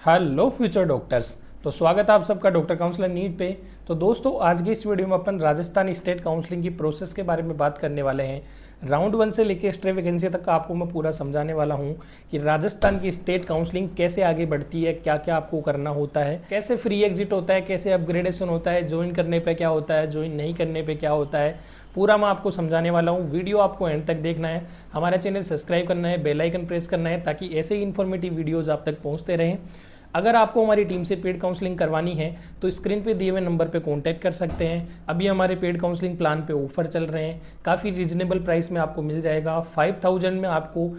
Hello future doctors. तो स्वागत है आप सबका डॉक्टर काउंसलर नीट पे। तो दोस्तों आज की इस वीडियो में अपन राजस्थान स्टेट काउंसलिंग की प्रोसेस के बारे में बात करने वाले हैं। राउंड 1 से लेकर स्ट्रे वैकेंसी तक का आपको मैं पूरा समझाने वाला हूं कि राजस्थान की स्टेट काउंसलिंग कैसे आगे बढ़ती है, क्या क्या आपको करना होता है, कैसे फ्री एग्जिट होता है, कैसे अपग्रेडेशन होता है, ज्वाइन करने पे क्या होता है, ज्वाइन नहीं करने पे क्या होता है, पूरा मैं आपको समझाने वाला हूँ। वीडियो आपको एंड तक देखना है, हमारा चैनल सब्सक्राइब करना है, बेल आइकन प्रेस करना है ताकि ऐसे ही इन्फॉर्मेटिव वीडियोज़ आप तक पहुँचते रहें। अगर आपको हमारी टीम से पेड काउंसलिंग करवानी है तो स्क्रीन पे दिए हुए नंबर पे कांटेक्ट कर सकते हैं। अभी हमारे पेड काउंसलिंग प्लान पे ऑफर चल रहे हैं, काफ़ी रीजनेबल प्राइस में आपको मिल जाएगा। 5000 में आपको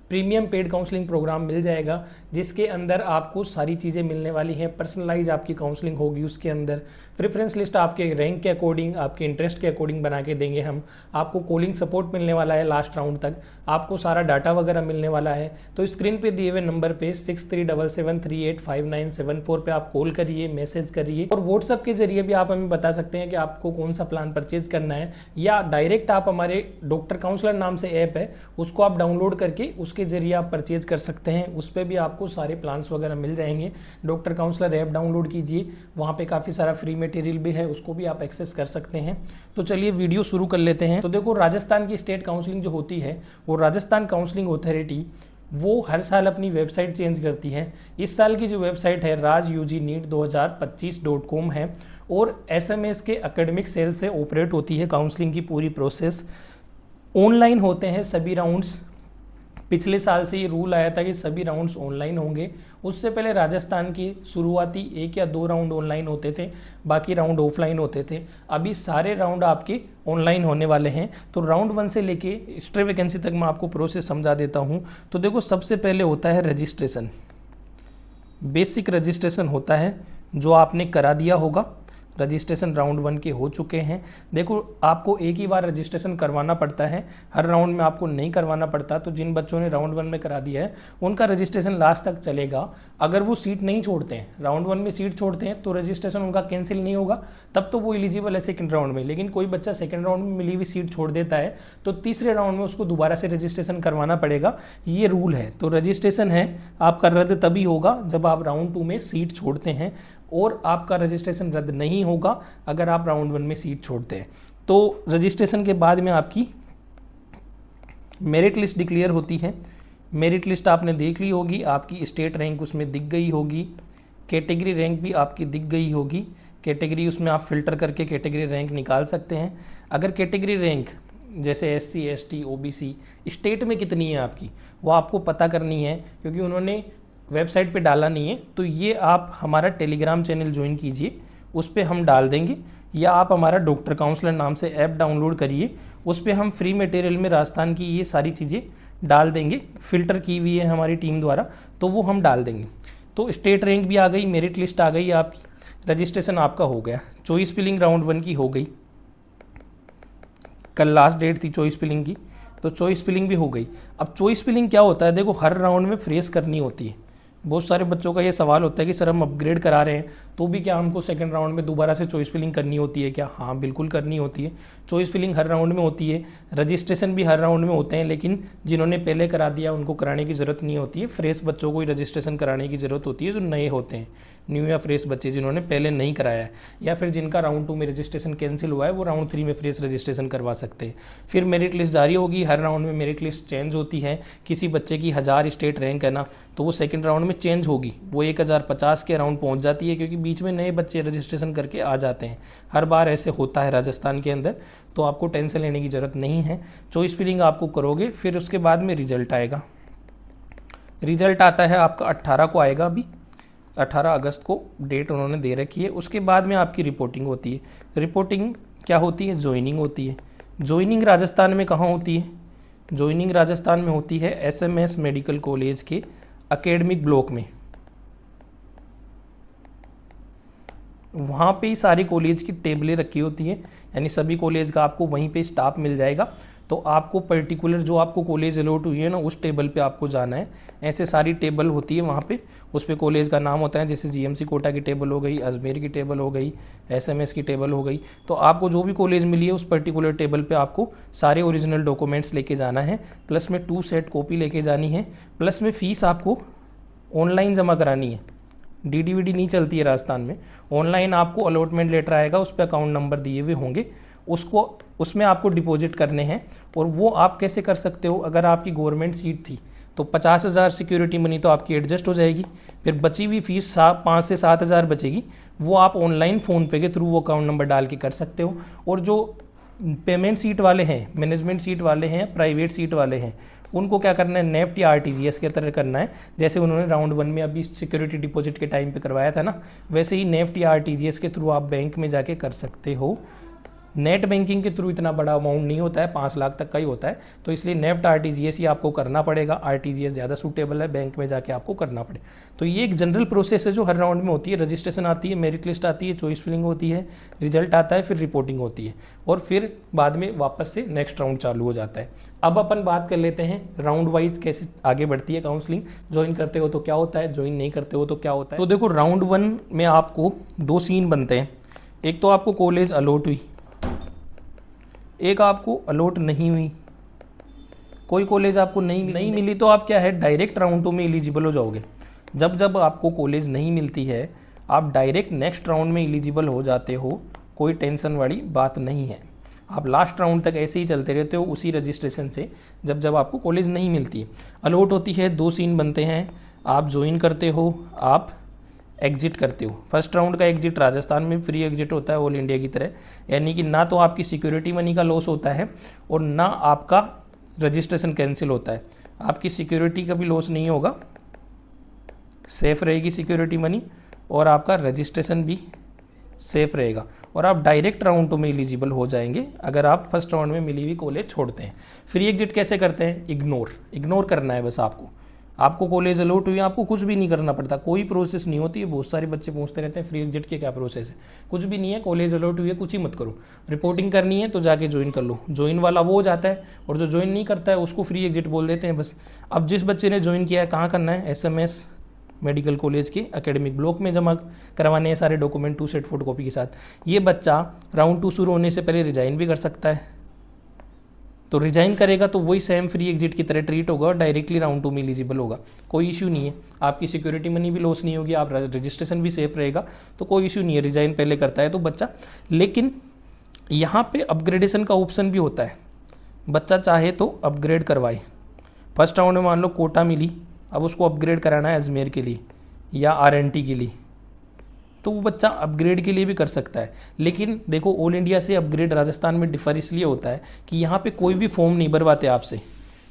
प्रीमियम पेड काउंसलिंग प्रोग्राम मिल जाएगा जिसके अंदर आपको सारी चीज़ें मिलने वाली हैं। पर्सनलाइज आपकी काउंसलिंग होगी, उसके अंदर प्रेफरेंस लिस्ट आपके रैंक के अकॉर्डिंग, आपके इंटरेस्ट के अकॉर्डिंग बना के देंगे हम। आपको कॉलिंग सपोर्ट मिलने वाला है लास्ट राउंड तक, आपको सारा डाटा वगैरह मिलने वाला है। तो स्क्रीन पे दिए हुए नंबर पे 6377385974 पे आप कॉल करिए, मैसेज करिए और व्हाट्सएप के जरिए भी आप हमें बता सकते हैं कि आपको कौन सा प्लान परचेज करना है, या डायरेक्ट आप हमारे डॉक्टर काउंसलर नाम से ऐप है उसको आप डाउनलोड करके उसके जरिए आप परचेज कर सकते हैं। उस पर भी आपको सारे प्लान्स वगैरह मिल जाएंगे। डॉक्टर काउंसलर ऐप डाउनलोड कीजिए, वहाँ पे काफ़ी सारा फ्री मटेरियल भी है, उसको भी आप एक्सेस कर सकते हैं। तो चलिए वीडियो शुरू कर लेते हैं। तो देखो, राजस्थान की स्टेट काउंसलिंग जो होती है वो राजस्थान काउंसलिंग अथॉरिटी वो हर साल अपनी वेबसाइट चेंज करती है। इस साल की जो वेबसाइट है rajugneet2025.com है और SMS के एकेडमिक सेल से ऑपरेट होती है। काउंसलिंग की पूरी प्रोसेस ऑनलाइन होते हैं सभी राउंड्स। पिछले साल से ये रूल आया था कि सभी राउंड्स ऑनलाइन होंगे। उससे पहले राजस्थान की शुरुआती 1 या 2 राउंड ऑनलाइन होते थे, बाकी राउंड ऑफलाइन होते थे। अभी सारे राउंड आपके ऑनलाइन होने वाले हैं। तो राउंड 1 से लेके स्ट्रे वैकेंसी तक मैं आपको प्रोसेस समझा देता हूँ। तो देखो, सबसे पहले होता है रजिस्ट्रेशन। बेसिक रजिस्ट्रेशन होता है जो आपने करा दिया होगा। रजिस्ट्रेशन राउंड 1 के हो चुके हैं। देखो, आपको एक ही बार रजिस्ट्रेशन करवाना पड़ता है, हर राउंड में आपको नहीं करवाना पड़ता। तो जिन बच्चों ने राउंड 1 में करा दिया है उनका रजिस्ट्रेशन लास्ट तक चलेगा। अगर वो सीट नहीं छोड़ते हैं, राउंड 1 में सीट छोड़ते हैं तो रजिस्ट्रेशन उनका कैंसिल नहीं होगा, तब तो वो एलिजिबल है सेकेंड राउंड में। लेकिन कोई बच्चा सेकेंड राउंड में मिली हुई सीट छोड़ देता है तो तीसरे राउंड में उसको दोबारा से रजिस्ट्रेशन करवाना पड़ेगा। ये रूल है। तो रजिस्ट्रेशन है आपका रद्द तभी होगा जब आप राउंड 2 में सीट छोड़ते हैं, और आपका रजिस्ट्रेशन रद्द नहीं होगा अगर आप राउंड 1 में सीट छोड़ते हैं। तो रजिस्ट्रेशन के बाद में आपकी मेरिट लिस्ट डिक्लेयर होती है। मेरिट लिस्ट आपने देख ली होगी, आपकी स्टेट रैंक उसमें दिख गई होगी, कैटेगरी रैंक भी आपकी दिख गई होगी। कैटेगरी उसमें आप फिल्टर करके कैटेगरी रैंक निकाल सकते हैं। अगर कैटेगरी रैंक जैसे SC ST OBC स्टेट में कितनी है आपकी, वो आपको पता करनी है क्योंकि उन्होंने वेबसाइट पे डाला नहीं है। तो ये आप हमारा टेलीग्राम चैनल ज्वाइन कीजिए, उस पर हम डाल देंगे, या आप हमारा डॉक्टर काउंसलर नाम से ऐप डाउनलोड करिए, उस पर हम फ्री मटेरियल में राजस्थान की ये सारी चीज़ें डाल देंगे। फ़िल्टर की हुई है हमारी टीम द्वारा, तो वो हम डाल देंगे। तो स्टेट रैंक भी आ गई, मेरिट लिस्ट आ गई आपकी, रजिस्ट्रेशन आपका हो गया। चॉइस फिलिंग राउंड 1 की हो गई, कल लास्ट डेट थी चॉइस फिलिंग की, तो चॉइस फिलिंग भी हो गई। अब चॉइस फिलिंग क्या होता है, देखो हर राउंड में फ्रेश करनी होती है। बहुत सारे बच्चों का ये सवाल होता है कि सर हम अपग्रेड करा रहे हैं तो भी क्या हमको सेकंड राउंड में दोबारा से चॉइस फिलिंग करनी होती है क्या? हाँ, बिल्कुल करनी होती है। चॉइस फिलिंग हर राउंड में होती है, रजिस्ट्रेशन भी हर राउंड में होते हैं, लेकिन जिन्होंने पहले करा दिया उनको कराने की ज़रूरत नहीं होती है। फ्रेश बच्चों को ही रजिस्ट्रेशन कराने की ज़रूरत होती है, जो नए होते हैं, न्यू या फ्रेश बच्चे जिन्होंने पहले नहीं कराया है, या फिर जिनका राउंड 2 में रजिस्ट्रेशन कैंसिल हुआ है वो राउंड 3 में फ्रेश रजिस्ट्रेशन करवा सकते हैं। फिर मेरिट लिस्ट जारी होगी, हर राउंड में मेरिट लिस्ट चेंज होती है। किसी बच्चे की 1000 स्टेट रैंक है ना, तो वो सेकंड राउंड में चेंज होगी, वो 1050 के अराउंड पहुंच जाती है, क्योंकि बीच में नए बच्चे रजिस्ट्रेशन करके आ जाते हैं। हर बार ऐसे होता है राजस्थान के अंदर, तो आपको टेंशन लेने की ज़रूरत नहीं है। चॉइस फिलिंग आपको करोगे, फिर उसके बाद में रिजल्ट आएगा। रिजल्ट आता है आपका 18 को आएगा, अभी 18 अगस्त को डेट उन्होंने दे रखी है। उसके बाद में आपकी रिपोर्टिंग होती है। रिपोर्टिंग क्या होती है? ज्वाइनिंग होती है। ज्वाइनिंग राजस्थान में कहाँ होती है? ज्वाइनिंग राजस्थान में होती है SMS मेडिकल कॉलेज के एकेडमिक ब्लॉक में। वहाँ पे ही सारी कॉलेज की टेबलें रखी होती हैं, यानी सभी कॉलेज का आपको वहीं पे स्टाफ मिल जाएगा। तो आपको पर्टिकुलर जो आपको कॉलेज अलॉट हुई है ना, उस टेबल पे आपको जाना है। ऐसे सारी टेबल होती है वहाँ पे, उस पर कॉलेज का नाम होता है, जैसे GMC कोटा की टेबल हो गई, अजमेर की टेबल हो गई, SMS की टेबल हो गई। तो आपको जो भी कॉलेज मिली है उस पर्टिकुलर टेबल पे आपको सारे ओरिजिनल डॉक्यूमेंट्स लेके जाना है, प्लस में 2 सेट कॉपी लेके जानी है, प्लस में फ़ीस आपको ऑनलाइन जमा करानी है। डीडीवीडी नहीं चलती है राजस्थान में। ऑनलाइन आपको अलॉटमेंट लेटर आएगा, उस पर अकाउंट नंबर दिए हुए होंगे, उसको उसमें आपको डिपॉजिट करने हैं। और वो आप कैसे कर सकते हो, अगर आपकी गवर्नमेंट सीट थी तो 50,000 सिक्योरिटी मनी तो आपकी एडजस्ट हो जाएगी, फिर बची हुई फीस 5 से 7,000 बचेगी, वो आप ऑनलाइन फ़ोनपे के थ्रू वो अकाउंट नंबर डाल के कर सकते हो। और जो पेमेंट सीट वाले हैं, मैनेजमेंट सीट वाले हैं, प्राइवेट सीट वाले हैं, उनको क्या करना है, नेफ्ट या आरटीजीएस के तरह करना है, जैसे उन्होंने राउंड 1 में अभी सिक्योरिटी डिपॉजिट के टाइम पे करवाया था ना, वैसे ही नेफ्ट या आरटीजीएस के थ्रू आप बैंक में जाके कर सकते हो। नेट बैंकिंग के थ्रू इतना बड़ा अमाउंट नहीं होता है, 5 लाख तक का ही होता है, तो इसलिए नेफ्ट आरटीजीएस ही आपको करना पड़ेगा। आरटीजीएस ज़्यादा सूटेबल है, बैंक में जाके आपको करना पड़े। तो ये एक जनरल प्रोसेस है जो हर राउंड में होती है। रजिस्ट्रेशन आती है, मेरिट लिस्ट आती है, चॉइस फिलिंग होती है, रिजल्ट आता है, फिर रिपोर्टिंग होती है, और फिर बाद में वापस से नेक्स्ट राउंड चालू हो जाता है। अब अपन बात कर लेते हैं राउंड वाइज कैसे आगे बढ़ती है काउंसलिंग। ज्वाइन करते हो तो क्या होता है, ज्वाइन नहीं करते हो तो क्या होता है। तो देखो, राउंड 1 में आपको 2 सीन बनते हैं। एक तो आपको कॉलेज अलॉट हुई, एक आपको अलॉट नहीं हुई। कोई कॉलेज आपको नहीं मिली तो आप क्या है, डायरेक्ट राउंड 2 में एलिजिबल हो जाओगे। जब जब आपको कॉलेज नहीं मिलती है, आप डायरेक्ट नेक्स्ट राउंड में एलिजिबल हो जाते हो, कोई टेंशन वाली बात नहीं है। आप लास्ट राउंड तक ऐसे ही चलते रहते हो उसी रजिस्ट्रेशन से, जब जब आपको कॉलेज नहीं मिलती है। अलॉट होती है, 2 सीन बनते हैं, आप ज्वाइन करते हो, आप एग्जिट करते हो। फर्स्ट राउंड का एग्जिट राजस्थान में फ्री एग्जिट होता है ऑल इंडिया की तरह, यानी कि ना तो आपकी सिक्योरिटी मनी का लॉस होता है और ना आपका रजिस्ट्रेशन कैंसिल होता है। आपकी सिक्योरिटी का भी लॉस नहीं होगा, सेफ रहेगी सिक्योरिटी मनी, और आपका रजिस्ट्रेशन भी सेफ रहेगा, और आप डायरेक्ट राउंड 2 में एलिजिबल हो जाएंगे अगर आप फर्स्ट राउंड में मिली हुई कॉलेज छोड़ते हैं। फ्री एग्जिट कैसे करते हैं, इग्नोर करना है बस आपको कॉलेज अलॉट हुई, आपको कुछ भी नहीं करना पड़ता, कोई प्रोसेस नहीं होती है। बहुत सारे बच्चे पूछते रहते हैं फ्री एग्जिट के क्या प्रोसेस है, कुछ भी नहीं है। कॉलेज अलॉट हुई है, कुछ ही मत करो। रिपोर्टिंग करनी है तो जाके ज्वाइन कर लो, ज्वाइन वाला वो हो जाता है, और जो ज्वाइन नहीं करता है उसको फ्री एग्जिट बोल देते हैं बस। अब जिस बच्चे ने ज्वाइन किया है, कहाँ करना है, SMS मेडिकल कॉलेज के एकेडमिक ब्लॉक में जमा करवाने हैं सारे डॉक्यूमेंट 2 सेट फोटोकॉपी के साथ। ये बच्चा राउंड 2 शुरू होने से पहले रिजाइन भी कर सकता है, तो रिजाइन करेगा तो वही सेम फ्री एग्जिट की तरह ट्रीट होगा और डायरेक्टली राउंड 2 में एलिजिबल होगा। कोई इश्यू नहीं है, आपकी सिक्योरिटी मनी भी लॉस नहीं होगी, आप रजिस्ट्रेशन भी सेफ रहेगा, तो कोई इश्यू नहीं है। रिजाइन पहले करता है तो बच्चा, लेकिन यहाँ पे अपग्रेडेशन का ऑप्शन भी होता है। बच्चा चाहे तो अपग्रेड करवाए। फर्स्ट राउंड में मान लो कोटा मिली, अब उसको अपग्रेड कराना है अजमेर के लिए या RNT के लिए, तो वो बच्चा अपग्रेड के लिए भी कर सकता है। लेकिन देखो, ऑल इंडिया से अपग्रेड राजस्थान में डिफर इसलिए होता है कि यहाँ पे कोई भी फॉर्म नहीं भरवाते आपसे,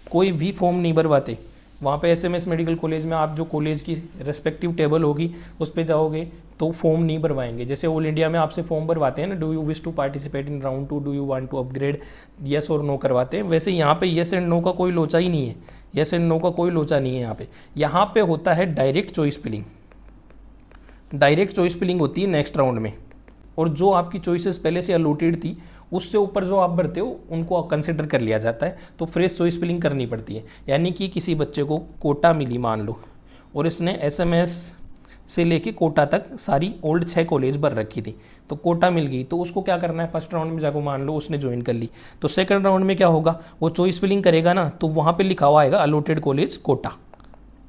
कोई भी फॉर्म नहीं भरवाते। वहाँ पे SMS मेडिकल कॉलेज में आप जो कॉलेज की रेस्पेक्टिव टेबल होगी उस पर जाओगे तो फॉर्म नहीं भरवाएंगे। जैसे ऑल इंडिया में आपसे फॉर्म भरवाते हैं ना, do you wish to participate in round 2, do you want to upgrade, yes और नो करवाते हैं। वैसे यहाँ पे येस एंड नो का कोई लोचा ही नहीं है, येस एंड नो का कोई लोचा नहीं है यहाँ पे होता है direct choice filling. Direct choice filling होती है नेक्स्ट राउंड में, और जो आपकी चॉइसेस पहले से अलॉटेड थी उससे ऊपर जो आप भरते हो उनको कंसिडर कर लिया जाता है, तो फ्रेश चॉइस फिलिंग करनी पड़ती है। यानी कि किसी बच्चे को कोटा मिली मान लो, और इसने SMS से लेके कोटा तक सारी ओल्ड 6 कॉलेज भर रखी थी, तो कोटा मिल गई, तो उसको क्या करना है, फर्स्ट राउंड में जाकर मान लो उसने ज्वाइन कर ली, तो सेकंड राउंड में क्या होगा, वो चॉइस फिलिंग करेगा ना, तो वहाँ पे लिखा हुआ आएगा अलॉटेड कॉलेज कोटा,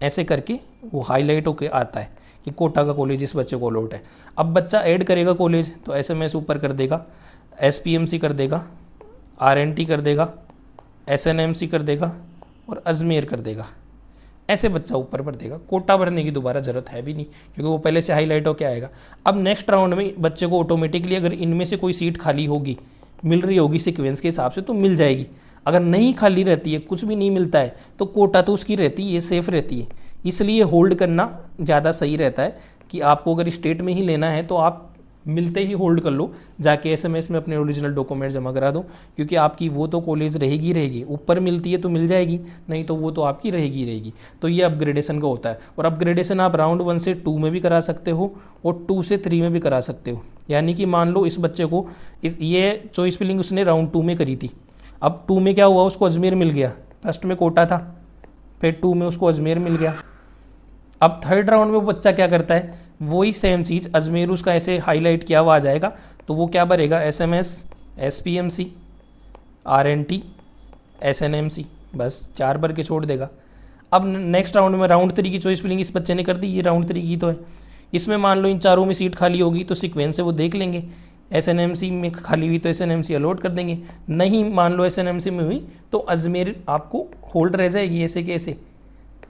ऐसे करके वो हाईलाइट होकर आता है कि कोटा का कॉलेज इस बच्चे को अलॉट है। अब बच्चा ऐड करेगा कॉलेज तो SMS ऊपर कर देगा, SPMC कर देगा, RNT कर देगा, SNMC कर देगा और अजमेर कर देगा, ऐसे बच्चा ऊपर भर देगा। कोटा भरने की दोबारा ज़रूरत है भी नहीं, क्योंकि वो पहले से हाईलाइट होकर आएगा। अब नेक्स्ट राउंड में बच्चे को ऑटोमेटिकली अगर इनमें से कोई सीट खाली होगी, मिल रही होगी सीक्वेंस के हिसाब से, तो मिल जाएगी। अगर नहीं खाली रहती है, कुछ भी नहीं मिलता है, तो कोटा तो उसकी रहती है, ये सेफ रहती है। इसलिए होल्ड करना ज़्यादा सही रहता है कि आपको अगर स्टेट में ही लेना है तो आप मिलते ही होल्ड कर लो, जाके SMS में अपने ओरिजिनल डॉक्यूमेंट जमा करा दो, क्योंकि आपकी वो तो कॉलेज रहेगी। ऊपर मिलती है तो मिल जाएगी, नहीं तो वो तो आपकी रहेगी। तो ये अपग्रेडेशन का होता है, और अपग्रेडेशन आप राउंड 1 से 2 में भी करा सकते हो और 2 से 3 में भी करा सकते हो। यानी कि मान लो इस बच्चे को ये चॉइस फिलिंग उसने राउंड 2 में करी थी, अब 2 में क्या हुआ, उसको अजमेर मिल गया। फर्स्ट में कोटा था, फिर 2 में उसको अजमेर मिल गया। अब थर्ड राउंड में वो बच्चा क्या करता है, वही सेम चीज़ अजमेर उसका ऐसे हाईलाइट किया हुआ आ जाएगा, तो वो क्या भरेगा, SMS, SPMC, RNT, SNMC, बस 4 भर के छोड़ देगा। अब नेक्स्ट राउंड में राउंड 3 की चॉइस फिलिंग इस बच्चे ने कर दी, ये राउंड 3 की तो है, इसमें मान लो इन चारों में सीट खाली होगी तो सीक्वेंस से वो देख लेंगे, एसएनएमसी में खाली हुई तो एसएनएमसी अलॉट कर देंगे, नहीं मान लो एसएनएमसी में हुई तो अजमेर आपको होल्ड रह जाएगी, ऐसे के ऐसे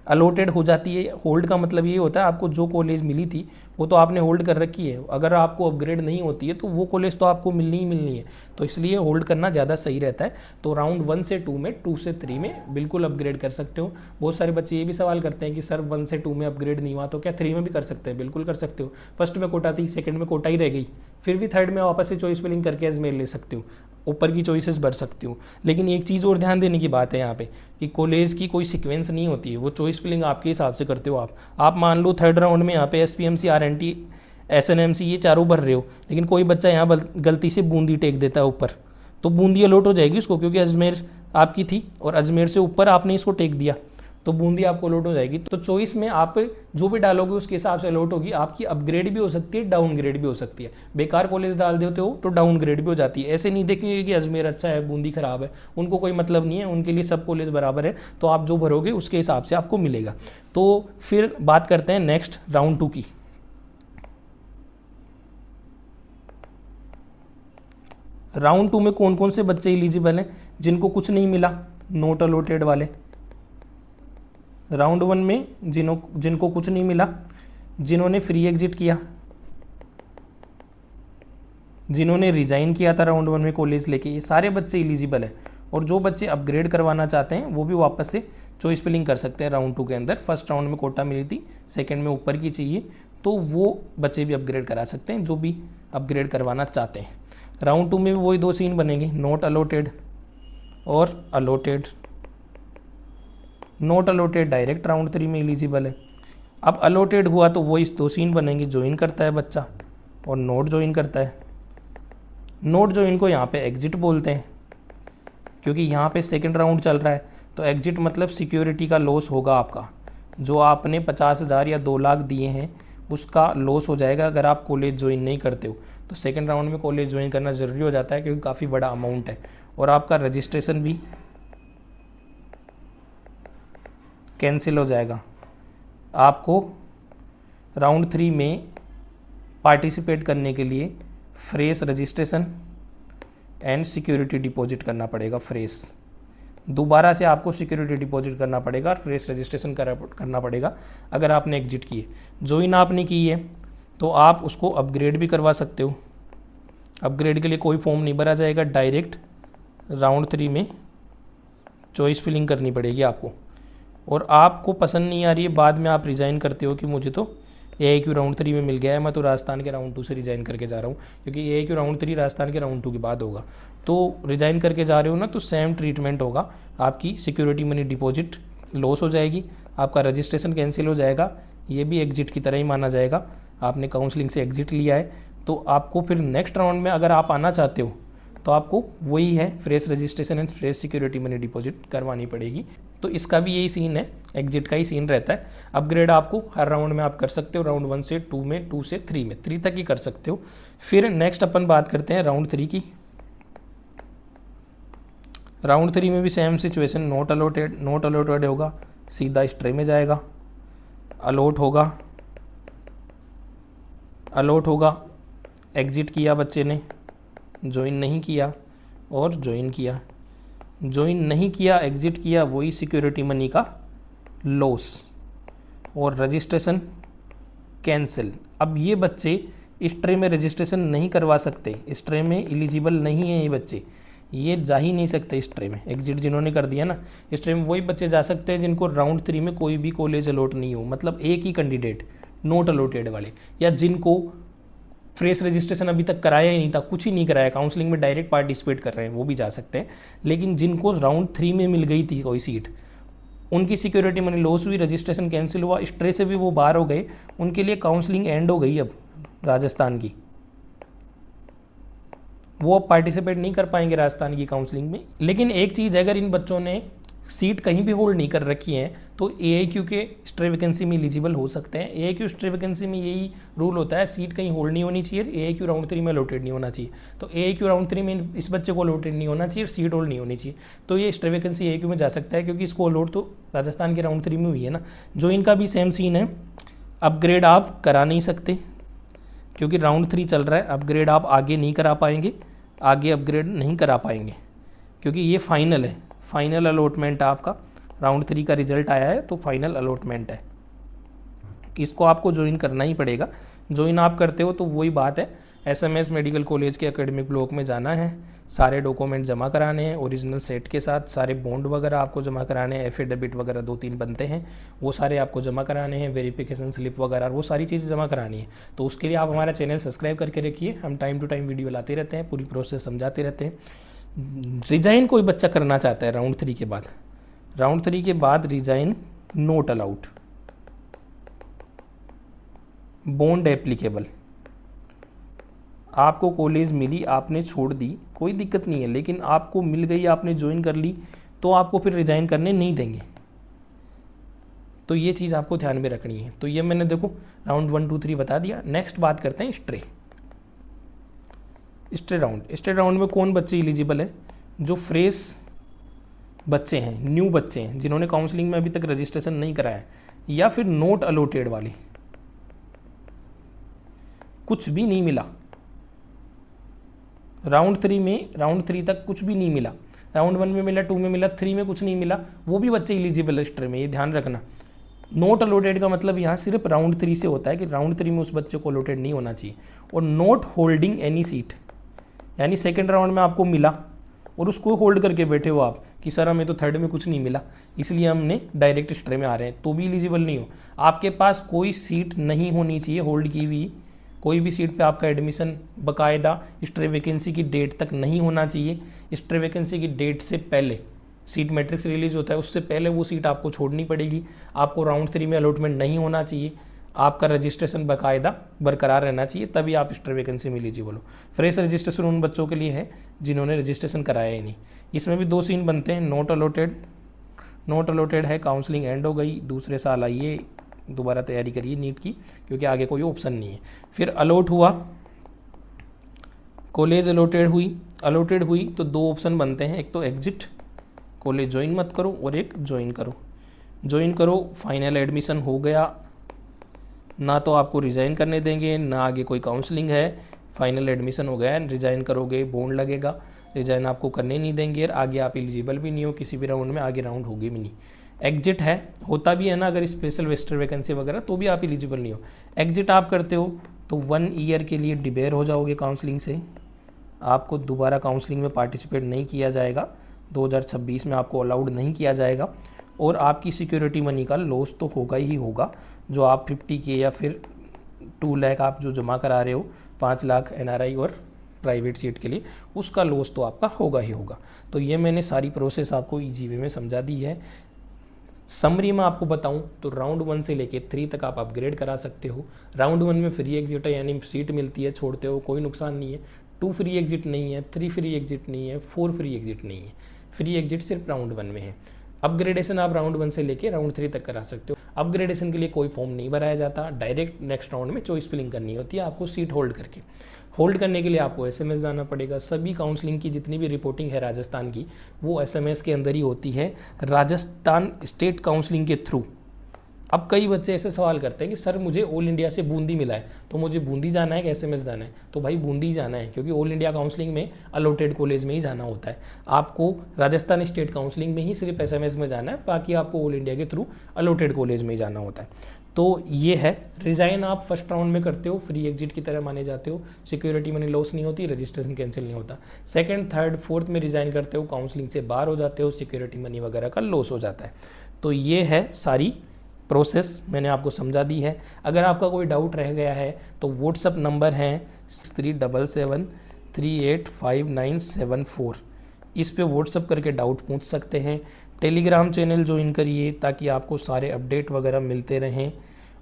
अलॉटेड हो जाती है। होल्ड का मतलब ये होता है आपको जो कॉलेज मिली थी वो तो आपने होल्ड कर रखी है, अगर आपको अपग्रेड नहीं होती है तो वो कॉलेज तो आपको मिलनी ही मिलनी है, तो इसलिए होल्ड करना ज़्यादा सही रहता है। तो राउंड 1 से 2 में, 2 से 3 में बिल्कुल अपग्रेड कर सकते हो। बहुत सारे बच्चे ये भी सवाल करते हैं कि सर 1 से 2 में अपग्रेड नहीं हुआ तो क्या 3 में भी कर सकते हैं? बिल्कुल कर सकते हो। फर्स्ट में कोटा थी, सेकंड में कोटा ही रह गई, फिर भी थर्ड में वापस से चॉइस फिलिंग करके अजमेर ले सकते हो, ऊपर की चॉइसेस भर सकते हो। लेकिन एक चीज़ और ध्यान देने की बात है यहाँ पे कि कॉलेज की कोई सीक्वेंस नहीं होती है, वो चॉइस फिलिंग आपके हिसाब से करते हो आप मान लो थर्ड राउंड में यहाँ पे एसपीएमसी, आरएनटी, एसएनएमसी ये चारों भर रहे हो, लेकिन कोई बच्चा यहाँ गलती से बूंदी टेक देता है ऊपर, तो बूंदी अलॉट हो जाएगी उसको, क्योंकि अजमेर आपकी थी और अजमेर से ऊपर आपने इसको टेक दिया तो बूंदी आपको अलॉट हो जाएगी। तो चॉइस में आप जो भी डालोगे उसके हिसाब से अलॉट होगी। आपकी अपग्रेड भी हो सकती है, डाउनग्रेड भी हो सकती है। बेकार कॉलेज डाल देते हो तो डाउनग्रेड भी हो जाती है। ऐसे नहीं देखेंगे कि अजमेर अच्छा है बूंदी खराब है, उनको कोई मतलब नहीं है, उनके लिए सब कॉलेज बराबर है। तो आप जो भरोगे उसके हिसाब से आपको मिलेगा। तो फिर बात करते हैं नेक्स्ट राउंड 2 की। राउंड 2 में कौन कौन से बच्चे एलिजिबल हैं? जिनको कुछ नहीं मिला, नोट अलॉटेड वाले। राउंड 1 में जिनको कुछ नहीं मिला, जिन्होंने फ्री एग्जिट किया, जिन्होंने रिजाइन किया था राउंड 1 में कॉलेज लेके, ये सारे बच्चे एलिजिबल है। और जो बच्चे अपग्रेड करवाना चाहते हैं वो भी वापस से चॉइस फिलिंग कर सकते हैं राउंड 2 के अंदर। फर्स्ट राउंड में कोटा मिली थी, सेकंड में ऊपर की चाहिए, तो वो बच्चे भी अपग्रेड करा सकते हैं जो भी अपग्रेड करवाना चाहते हैं। राउंड 2 में भी वही 2 सीन बनेंगे, नोट अलॉटेड और allotted. Note allotted direct round 3 में एलिजिबल है। अब अलॉटेड हुआ तो वही 2 सीन बनेंगे, ज्वाइन करता है बच्चा और नोट ज्वाइन करता है। नोट ज्वाइन को यहाँ पे एग्जिट बोलते हैं, क्योंकि यहाँ पे सेकंड राउंड चल रहा है, तो एग्जिट मतलब सिक्योरिटी का लॉस होगा आपका। जो आपने 50,000 या 2 लाख दिए हैं उसका लॉस हो जाएगा अगर आप कॉलेज ज्वाइन नहीं करते हो। तो सेकंड राउंड में कॉलेज ज्वाइन करना ज़रूरी हो जाता है, क्योंकि काफ़ी बड़ा अमाउंट है। और आपका रजिस्ट्रेशन भी कैंसिल हो जाएगा। आपको राउंड 3 में पार्टिसिपेट करने के लिए fresh registration and security deposit करना पड़ेगा। फ्रेश दोबारा से आपको सिक्योरिटी डिपॉजिट करना पड़ेगा और फ्रेश रजिस्ट्रेशन करना पड़ेगा अगर आपने एग्जिट किए। ज्वाइन आपने की है तो आप उसको अपग्रेड भी करवा सकते हो। अपग्रेड के लिए कोई फॉर्म नहीं भरा जाएगा, डायरेक्ट राउंड 3 में चॉइस फिलिंग करनी पड़ेगी आपको। और आपको पसंद नहीं आ रही है, बाद में आप रिज़ाइन करते हो कि मुझे तो AIQ राउंड 3 में मिल गया है, मैं तो राजस्थान के राउंड 2 से रिज़ाइन करके जा रहा हूँ, क्योंकि AIQ राउंड 3 राजस्थान के राउंड 2 के बाद होगा। तो रिज़ाइन करके जा रहे हो ना, तो सेम ट्रीटमेंट होगा। आपकी सिक्योरिटी मनी डिपॉजिट लॉस हो जाएगी, आपका रजिस्ट्रेशन कैंसिल हो जाएगा, ये भी एग्जिट की तरह ही माना जाएगा। आपने काउंसलिंग से एग्जिट लिया है तो आपको फिर नेक्स्ट राउंड में अगर आप आना चाहते हो तो आपको वही है, fresh registration and fresh security money deposit करवानी पड़ेगी। तो इसका भी यही सीन है, एग्जिट का ही सीन रहता है। अपग्रेड आपको हर राउंड में आप कर सकते हो, राउंड 1 से 2 में, 2 से 3 में, 3 तक ही कर सकते हो। फिर नेक्स्ट अपन बात करते हैं राउंड 3 की। राउंड 3 में भी सेम सिचुएशन, नोट अलॉटेड होगा, सीधा स्ट्रे में जाएगा। अलॉट होगा, एग्जिट किया बच्चे ने, ज्वाइन नहीं किया और ज्वाइन किया। ज्वाइन नहीं किया, एग्जिट किया, वही सिक्योरिटी मनी का लॉस और रजिस्ट्रेशन कैंसिल। अब ये बच्चे स्ट्रे में रजिस्ट्रेशन नहीं करवा सकते, स्ट्रे में एलिजिबल नहीं है ये बच्चे, ये जा ही नहीं सकते स्ट्रे में। एग्जिट जिन्होंने कर दिया ना, स्ट्रे में वही बच्चे जा सकते हैं जिनको राउंड 3 में कोई भी कॉलेज अलॉट नहीं हो, मतलब एक ही कैंडिडेट नोट अलॉटेड वाले, या जिनको फ्रेश रजिस्ट्रेशन अभी तक कराया ही नहीं था, कुछ ही नहीं कराया, काउंसलिंग में डायरेक्ट पार्टिसिपेट कर रहे हैं, वो भी जा सकते हैं। लेकिन जिनको राउंड 3 में मिल गई थी कोई सीट, उनकी सिक्योरिटी मनी लॉस हुई, रजिस्ट्रेशन कैंसिल हुआ, स्ट्रे से भी वो बाहर हो गए, उनके लिए काउंसलिंग एंड हो गई अब राजस्थान की, वो अब पार्टिसिपेट नहीं कर पाएंगे राजस्थान की काउंसलिंग में। लेकिन एक चीज़, अगर इन बच्चों ने सीट कहीं भी होल्ड नहीं कर रखी है तो AIQ के स्ट्रे वैकेंसी में एलिजिबल हो सकते हैं। AIQ स्ट्रे वैकेंसी में यही रूल होता है, सीट कहीं होल्ड नहीं होनी चाहिए, AIQ राउंड 3 में अलॉटेड नहीं होना चाहिए। तो AIQ राउंड 3 में इस बच्चे को अलॉटेड नहीं होना चाहिए, सीट होल्ड नहीं होनी चाहिए, तो ये स्ट्रे वैकेंसी AIQ में जा सकता है, क्योंकि इसको अलॉट तो राजस्थान के राउंड 3 में हुई है ना। जो इनका भी सेम सीन है, अपग्रेड आप करा नहीं सकते क्योंकि राउंड 3 चल रहा है, अपग्रेड आप आगे नहीं करा पाएंगे, आगे अपग्रेड नहीं करा पाएंगे क्योंकि ये फाइनल है, फाइनल अलॉटमेंट आपका राउंड 3 का रिजल्ट आया है तो फाइनल अलॉटमेंट है, इसको आपको ज्वाइन करना ही पड़ेगा। ज्वाइन आप करते हो तो वही बात है, एसएमएस मेडिकल कॉलेज के एकेडमिक ब्लॉक में जाना है, सारे डॉक्यूमेंट जमा कराने हैं ओरिजिनल सेट के साथ, सारे बॉन्ड वगैरह आपको जमा कराने हैं, एफिडेविट वगैरह 2-3 बनते हैं वो सारे आपको जमा कराने हैं, वेरिफिकेशन स्लिप वगैरह वो सारी चीज़ें जमा करानी है। तो उसके लिए आप हमारा चैनल सब्सक्राइब करके रखिए, हम टाइम टू टाइम वीडियो लाते रहते हैं, पूरी प्रोसेस समझाते रहते हैं। रिजाइन कोई बच्चा करना चाहता है राउंड 3 के बाद, राउंड 3 के बाद resign note allowed, bond applicable, आपको कॉलेज मिली आपने छोड़ दी कोई दिक्कत नहीं है, लेकिन आपको मिल गई आपने ज्वाइन कर ली तो आपको फिर रिजाइन करने नहीं देंगे, तो ये चीज़ आपको ध्यान में रखनी है। तो ये मैंने देखो राउंड 1, 2, 3 बता दिया। नेक्स्ट बात करते हैं स्ट्रे राउंड में कौन बच्चे एलिजिबल है, जो फ्रेश बच्चे हैं, न्यू बच्चे हैं, जिन्होंने काउंसलिंग में अभी तक रजिस्ट्रेशन नहीं कराया है, या फिर नोट अलॉटेड वाले, कुछ भी नहीं मिला राउंड 3 में, राउंड 3 तक कुछ भी नहीं मिला, राउंड 1 में मिला, 2 में मिला, 3 में कुछ नहीं मिला, वो भी बच्चे एलिजिबल है स्ट्रे में, ये ध्यान रखना। नोट अलॉटेड का मतलब यहाँ सिर्फ राउंड 3 से होता है कि राउंड 3 में उस बच्चे को अलॉटेड नहीं होना चाहिए। और नोट होल्डिंग एनी सीट, यानी सेकेंड राउंड में आपको मिला और उसको होल्ड करके बैठे हो आप कि सर हमें तो थर्ड में कुछ नहीं मिला इसलिए हमने डायरेक्ट स्ट्रे में आ रहे हैं, तो भी एलिजिबल नहीं हो। आपके पास कोई सीट नहीं होनी चाहिए होल्ड की हुई, कोई भी सीट पे आपका एडमिशन बाकायदा स्ट्रे वैकेंसी की डेट तक नहीं होना चाहिए। स्ट्रे वैकेंसी की डेट से पहले, सीट मैट्रिक्स रिलीज होता है उससे पहले वो सीट आपको छोड़नी पड़ेगी। आपको राउंड 3 में अलॉटमेंट नहीं होना चाहिए, आपका रजिस्ट्रेशन बाकायदा बरकरार रहना चाहिए, तभी आप स्ट्रे वैकेंसी में एलिजिबल हो। फ्रेश रजिस्ट्रेशन उन बच्चों के लिए है जिन्होंने रजिस्ट्रेशन कराया ही नहीं। इसमें भी 2 सीन बनते हैं, नोट अलॉटेड है, काउंसलिंग एंड हो गई, दूसरे साल आइए दोबारा तैयारी करिए नीट की क्योंकि आगे कोई ऑप्शन नहीं है। फिर अलॉट हुआ, कॉलेज अलॉटेड हुई तो 2 ऑप्शन बनते हैं, एक तो एग्जिट, कॉलेज ज्वाइन मत करो, और एक ज्वाइन करो। फाइनल एडमिशन हो गया, ना तो आपको रिज़ाइन करने देंगे ना आगे कोई काउंसलिंग है, फाइनल एडमिशन हो गया, रिज़ाइन करोगे बॉन्ड लगेगा, रिज़ाइन आपको करने नहीं देंगे और आगे आप एलिजिबल भी नहीं हो किसी भी राउंड में, आगे राउंड होगी भी नहीं। एग्जिट है, होता भी है ना अगर स्पेशल वेस्टर वैकेंसी वगैरह, तो भी आप एलिजिबल नहीं हो। एग्जिट आप करते हो तो 1 ईयर के लिए डिबेयर हो जाओगे काउंसलिंग से, आपको दोबारा काउंसलिंग में पार्टिसिपेट नहीं किया जाएगा, 2026 में आपको अलाउड नहीं किया जाएगा, और आपकी सिक्योरिटी मनी का लॉस तो होगा ही होगा। जो आप 50K या फिर 2 लाख आप जो जमा करा रहे हो, 5 लाख NRI और प्राइवेट सीट के लिए, उसका लॉस तो आपका होगा ही होगा। तो ये मैंने सारी प्रोसेस आपको ईजी वे में समझा दी है। समरी में आपको बताऊं तो राउंड 1 से लेके 3 तक आप अपग्रेड करा सकते हो। राउंड 1 में फ्री एग्जिट है, यानी सीट मिलती है, छोड़ते हो कोई नुकसान नहीं है। 2 फ्री एग्जिट नहीं है, 3 फ्री एग्जिट नहीं है, 4 फ्री एग्जिट नहीं है। फ्री एग्जिट सिर्फ राउंड 1 में है। अपग्रेडेशन आप राउंड 1 से लेके राउंड 3 तक करा सकते हो। अपग्रेडेशन के लिए कोई फॉर्म नहीं भराया जाता, डायरेक्ट नेक्स्ट राउंड में चॉइस फिलिंग करनी होती है आपको सीट होल्ड करके। होल्ड करने के लिए आपको SMS जाना पड़ेगा। सभी काउंसलिंग की जितनी भी रिपोर्टिंग है राजस्थान की, वो SMS के अंदर ही होती है, राजस्थान स्टेट काउंसलिंग के थ्रू। अब कई बच्चे ऐसे सवाल करते हैं कि सर मुझे ऑल इंडिया से बूंदी मिला है, तो मुझे बूंदी जाना है कि SMS जाना है? तो भाई बूंदी जाना है, क्योंकि ऑल इंडिया काउंसलिंग में अलॉटेड कॉलेज में ही जाना होता है। आपको राजस्थान स्टेट काउंसलिंग में ही सिर्फ SMS में जाना है, बाकी आपको ऑल इंडिया के थ्रू अलॉटेड कॉलेज में ही जाना होता है। तो ये है, रिज़ाइन आप फर्स्ट राउंड में करते हो, फ्री एग्जिट की तरह माने जाते हो, सिक्योरिटी मनी लॉस नहीं होती, रजिस्ट्रेशन कैंसिल नहीं होता। सेकंड, थर्ड, फोर्थ में रिज़ाइन करते हो, काउंसलिंग से बाहर हो जाते हो, सिक्योरिटी मनी वगैरह का लॉस हो जाता है। तो ये है सारी प्रोसेस, मैंने आपको समझा दी है। अगर आपका कोई डाउट रह गया है तो व्हाट्सअप नंबर है 6377385974, इस पे व्हाट्सअप करके डाउट पूछ सकते हैं। टेलीग्राम चैनल ज्वाइन करिए ताकि आपको सारे अपडेट वगैरह मिलते रहें,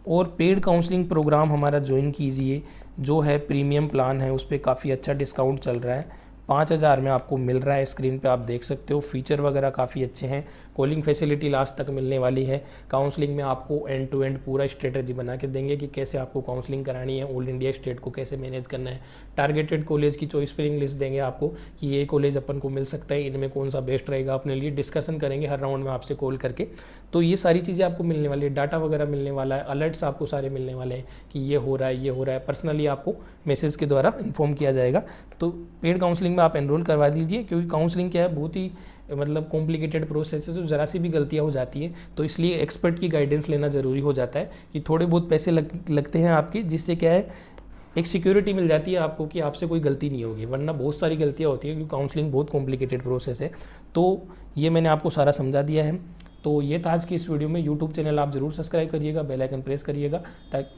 और पेड काउंसलिंग प्रोग्राम हमारा ज्वाइन कीजिए, जो है प्रीमियम प्लान है, उस पर काफ़ी अच्छा डिस्काउंट चल रहा है। 5000 में आपको मिल रहा है, स्क्रीन पे आप देख सकते हो। फीचर वगैरह काफ़ी अच्छे हैं, कॉलिंग फैसिलिटी लास्ट तक मिलने वाली है। काउंसलिंग में आपको एंड टू एंड पूरा स्ट्रेटजी बना के देंगे कि कैसे आपको काउंसलिंग करानी है, ऑल इंडिया स्टेट को कैसे मैनेज करना है। टारगेटेड कॉलेज की चॉइस फिलिंग लिस्ट देंगे आपको कि ये कॉलेज अपन को मिल सकता है, इनमें कौन सा बेस्ट रहेगा अपने लिए, डिस्कशन करेंगे हर राउंड में आपसे कॉल करके। तो ये सारी चीज़ें आपको मिलने वाली है, डाटा वगैरह मिलने वाला है, अलर्ट्स आपको सारे मिलने वाले हैं कि ये हो रहा है, ये हो रहा है। पर्सनली आपको मैसेज के द्वारा इन्फॉर्म किया जाएगा। तो पेड काउंसलिंग में आप एनरोल करवा दीजिए, क्योंकि काउंसलिंग क्या है, बहुत ही मतलब कॉम्प्लिकेटेड प्रोसेस है, तो ज़रा सी भी गलतियाँ हो जाती हैं, तो इसलिए एक्सपर्ट की गाइडेंस लेना ज़रूरी हो जाता है कि थोड़े बहुत पैसे लगते हैं आपके, जिससे क्या है एक सिक्योरिटी मिल जाती है आपको कि आपसे कोई गलती नहीं होगी, वरना बहुत सारी गलतियाँ होती हैं क्योंकि काउंसलिंग बहुत कॉम्प्लिकेटेड प्रोसेस है। तो ये मैंने आपको सारा समझा दिया है। तो ये था आज की इस वीडियो में। यूट्यूब चैनल आप ज़रूर सब्सक्राइब करिएगा, बेल आइकन प्रेस करिएगा।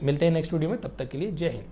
मिलते हैं नेक्स्ट वीडियो में, तब तक के लिए जय हिंद।